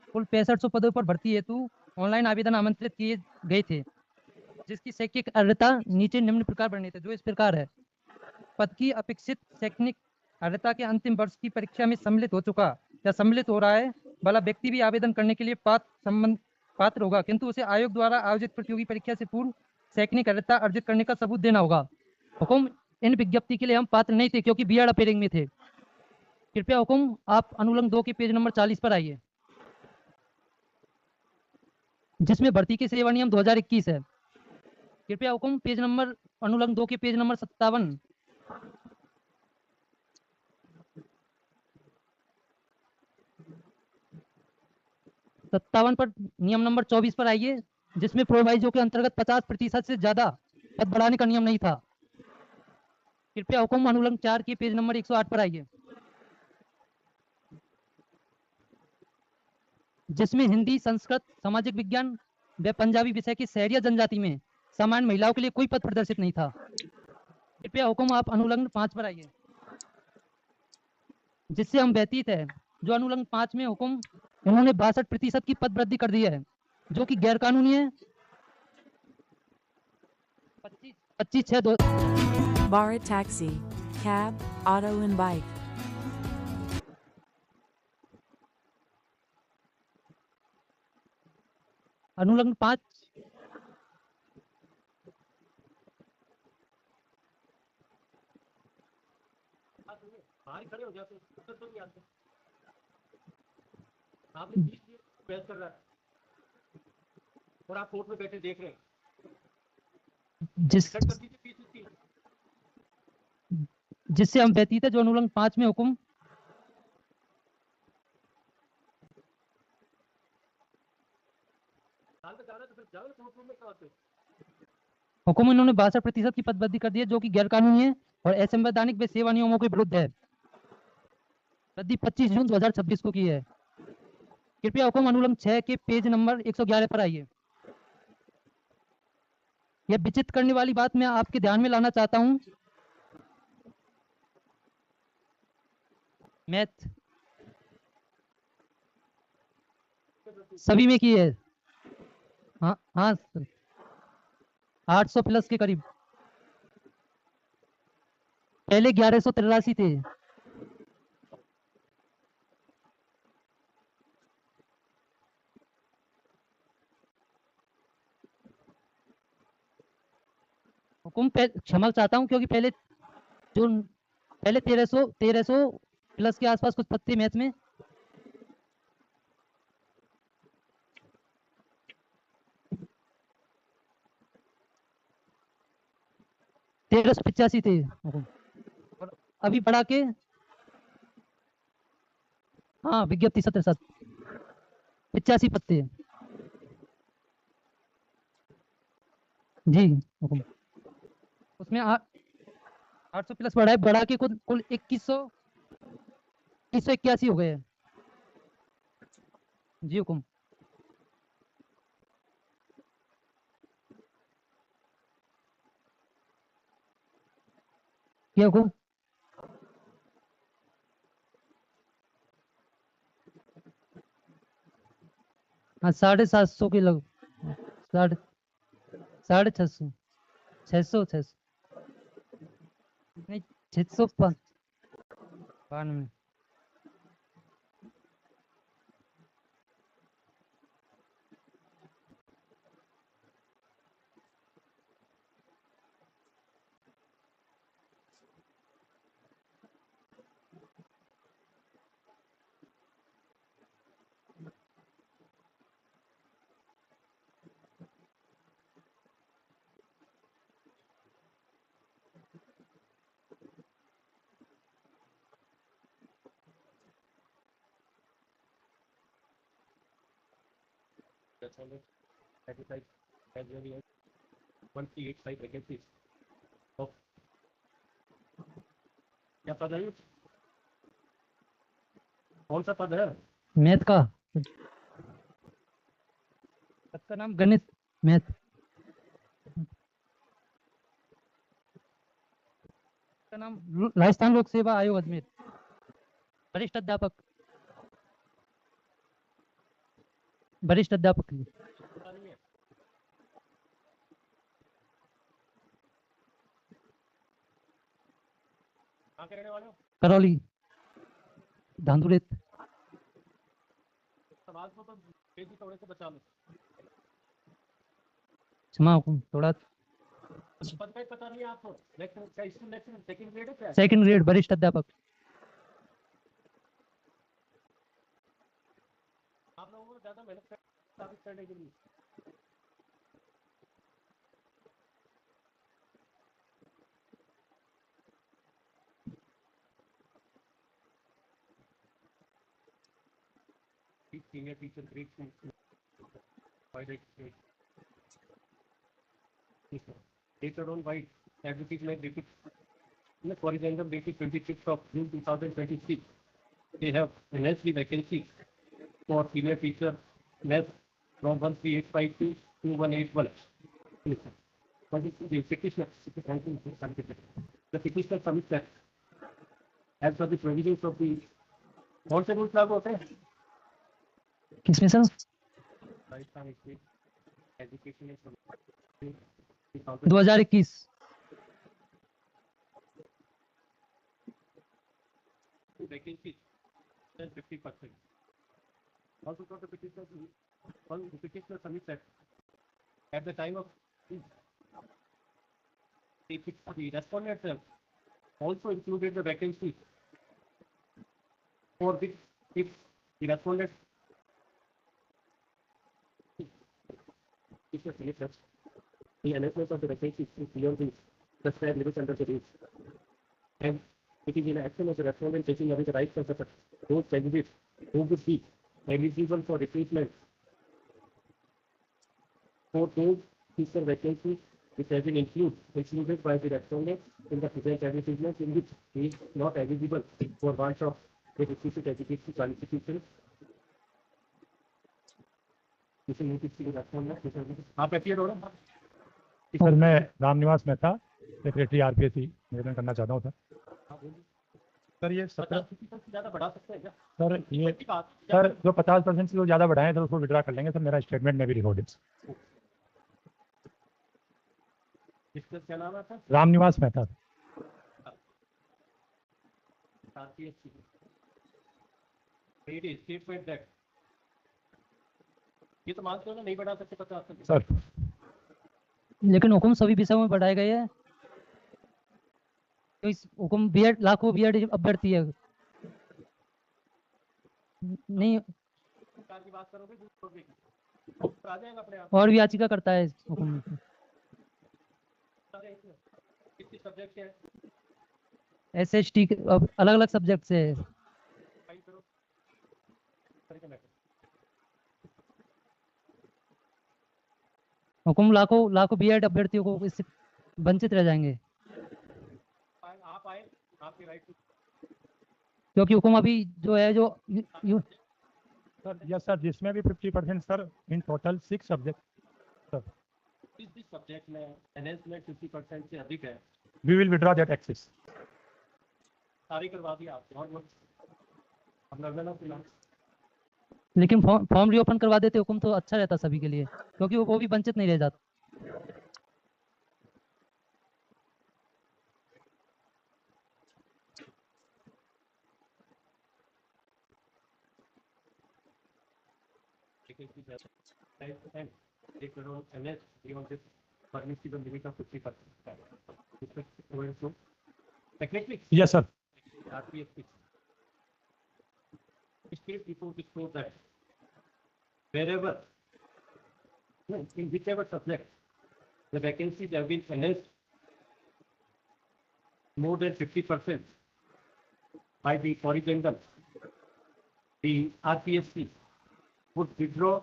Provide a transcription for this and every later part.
कुल 6500 पदों पर भर्ती हेतु ऑनलाइन आवेदन आमंत्रित किए गए थे, जिसकी शैक्षिक अर्हता नीचे निम्न प्रकार वर्णित है, जो इस प्रकार है। पद की अपेक्षित शैक्षणिक अर्हता के अंतिम वर्ष की परीक्षा में सम्मिलित हो चुका या सम्मिलित हो रहा है वाला व्यक्ति भी आवेदन करने के लिए पात्र होगा, किंतु उसे आयोग द्वारा आयोजित प्रतियोगी परीक्षा से पूर्व शैक्षणिक अर्हता अर्जित करने का सबूत देना होगा। हुकुम, इन विज्ञप्ति के लिए हम पात्र नहीं थे क्योंकि बीएड अपेयरिंग में थे। कृपया हुकुम आप अनुलंघ 2 के पेज नंबर 40 पर आइए, जिसमें भर्ती के सेवा नियम 2021 है। कृपया हुकुम पेज नंबर अनुलंघ 2 के पेज नंबर 57 पर नियम नंबर 24 पर आइए, जिसमें प्रोवाइजो के अंतर्गत 50% से ज्यादा पद बढ़ाने का नियम नहीं था। कृपया हुकुम अनुलंघ 4 के पेज नंबर 108 पर आइए, जिसमें हिंदी, संस्कृत, सामाजिक विज्ञान व पंजाबी विषय की शहरिया जनजाति में सामान्य महिलाओं के लिए कोई पद प्रदर्शित नहीं था। कृपया हुकुम आप अनुलंघ 5 पर आइए, जिससे हम व्यतीत है, जो अनुलंघ 5 में हुकुम इन्होंने 62% की पद वृद्धि कर दी है, जो कि गैर कानूनी है। 25/6 Bharat Taxi, Cab, Auto and Bike. अनुलंघ 5 बाहर खड़े हो जाते तो नहीं आते। आपने 20 दिन बहस कर रहा है और आप कोर्ट में बैठे देख रहे हैं। जिससे हम व्यतीत है, जो अनुलंघ 5 में हुकुम हुकुम इन्होंने 62% की पद वृद्धि कर दी है, जो कि गैर कानूनी है और असंवैधानिक व सेवा नियमों के विरुद्ध है। वृद्धि 25 जून 2026 को की है। कृपया हुकुम अनुलंघ 6 के पेज नंबर 111 पर आइए। यह विचित्र करने वाली बात मैं आपके ध्यान में लाना चाहता हूं। मैथ सभी में की है। हाँ हाँ, 800 प्लस के करीब। पहले 1183 थे। हुकुम क्षमा चाहता हूं, क्योंकि पहले 1300 प्लस के आसपास कुछ पत्ते मैथ में। 1385 थे हुकुम, और अभी बढ़ा के हाँ विज्ञप्ति 85 पत्ते जी हुकुम। उसमें 800 प्लस बढ़ा के कुल 2181 हो गए हैं जी हुकुम। ये हुकुम। हाँ 750 के लग साढ़े 650 600 नहीं 692। क्या पद है? कौन सा पद है? मैथ का पद का नाम गणित मैथ का नाम राजस्थान लोक सेवा आयोग अजमेर, वरिष्ठ अध्यापक। वरिष्ठ अध्यापक के लिए। पता नहीं है। कहाँ के रहने वाले हो? करौली, धांधुरित। समाज को तो तेजी थोड़े से बचा लो। क्षमा हुकुम, थोड़ा पद का ही पता नहीं है आपको। नेक्स्ट सेकंड ग्रेड है क्या? सेकंड ग्रेड वरिष्ठ अध्यापक। आप लोगों को ज्यादा मेहनत साबित करने के लिए। Senior teacher grade 2 later on white advertisement dated for example dated 26th of June 2026 they have enhanced the vacancy for senior teacher math from 13852 to 2181. The petitioner submits that as per the provisions of the कौन से rules लागू होते हैं? किसमें sir? Rajasthan state education 2021। vacancies than 50%. Also, for the petitioner submits that at the time of the respondent also included the vacancy for which if the respondent is selected, the announcement of the vacancy is beyond the prescribed limits under the rules. And it is in action of the respondent taking away the rights of those candidates who would be eligible for replacement for those teacher vacancies which have been included by the respondent in the present advertisement in which he is not eligible for want of the requisite education qualification. आप appear हो रहे हैं? Sir मैं Ramniwas Mehta secretary RPSC निवेदन करना चाहता हूँ sir ये 17 ज्यादा बढ़ा सकते हैं क्या? सर ये सर जो 50% से जो ज़्यादा बढ़ाएं तो उसको विड्रा कर लेंगे सर। मेरा स्टेटमेंट में भी रिकॉर्ड है। इसका क्या नाम है sir? Ramniwas Mehta. Statement that ये तो मानते हो ना नहीं बढ़ा सकते 50%? सर लेकिन हुक्म सभी विषयों में बढ़ाए गए हैं तो इस हुक्म बीएड लाखों बीएड अभ्यर्थी है नहीं सरकार की बात करोगे आ जाएगा अपने आप। और भी याचिका करता है इस हुक्म में। कितनी सब्जेक्ट है? एसएसटी अलग अलग सब्जेक्ट से है। फाइल करो। हुक्म लाखों बीएड अभ्यर्थियों को इससे वंचित रह जाएंगे आप आए आपके राइट क्योंकि हुक्म अभी जो है जो सर यस सर जिसमें भी 50% sir in total 6 subject sir इस सब्जेक्ट में एनहेंसमेंट 50% से अधिक है। We will withdraw that excess. सारी करवा दिया आप बहुत बहुत लेकिन फॉर्म रीओपन करवा देते हुक्म तो अच्छा रहता सभी के लिए क्योंकि वो भी वंचित नहीं रह जाता। Yes sir. State people disclose that wherever, in whichever subject, the vacancies have been enhanced more than 50% by the horizontal, the RPSC would withdraw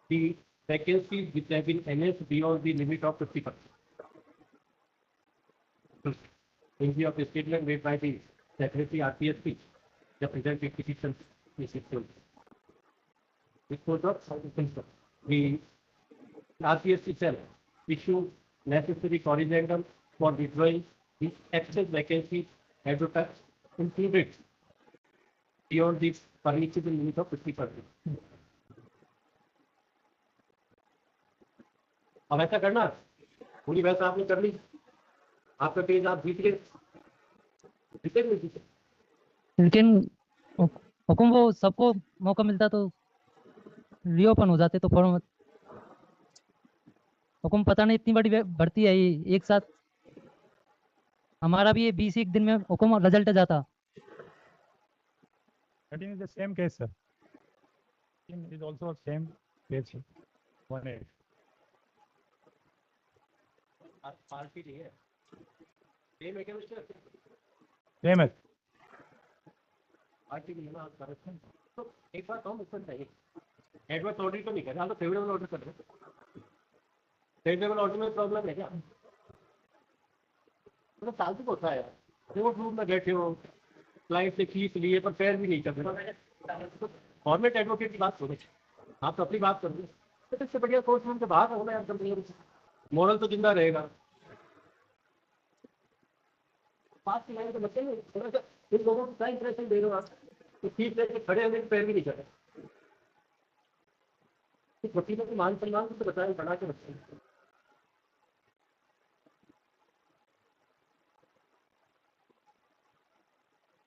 the vacancies which have been enhanced beyond the limit of 50%. In view of the statement made by the Secretary RPSC, the present petition is issued. Because of the RPSC shall issue necessary corrigendum for withdrawing the excess vacancies advertised included beyond the permissible limit of 50%. अब ऐसा करना, पूरी बहस आपने कर ली, आपका page आप जीत गए, जीते नहीं जीते? लेकिन हुकुम वो सबको मौका मिलता तो रीओपन हो जाते तो फॉर्म। हुकुम पता नहीं इतनी बड़ी भर्ती है ये एक साथ, हमारा भी ये 20 दिन में हुकुम रिजल्ट जाता। That is the same case, sir. It is also same case. 1A. Party नहीं है, सेम है क्या मिस्टर? Same है। पार्टी नहीं है ना, करेक्शन। तो एक बात और मिस्टर चाहिए, एडवर्स ऑर्डर तो नहीं कर रहे, हम तो फेवरेबल ऑर्डर कर रहे हैं। फेवरेबल ऑर्डर में प्रॉब्लम है क्या? मतलब फालतू होता है यार, कोर्ट रूम में बैठे हो, क्लाइंट से फीस लिए पर फेयर भी नहीं कर रहे, गवर्नमेंट एडवोकेट की बात करो, आप तो अपनी बात करोगे, तो इससे बढ़िया कोर्ट रूम से बाहर होना यार, कंपनी मॉरल तो जिंदा रहेगा। पास की लाइन तो बच्चे थोड़ा सा इन लोगों को क्या इंप्रेशन दे रहे हो आप, कि फीस लेके खड़े होने पैर भी नहीं कर रहे, इस वकीलों को मान सम्मान से बताए बढ़ा के रखते हैं।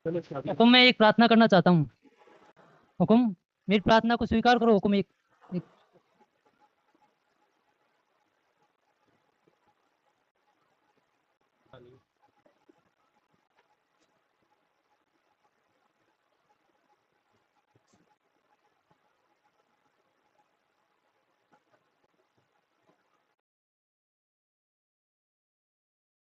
चलो इसके आगे। हुकुम मैं एक प्रार्थना करना चाहता हूँ। हुकुम मेरी प्रार्थना को स्वीकार करो। हुकुम एक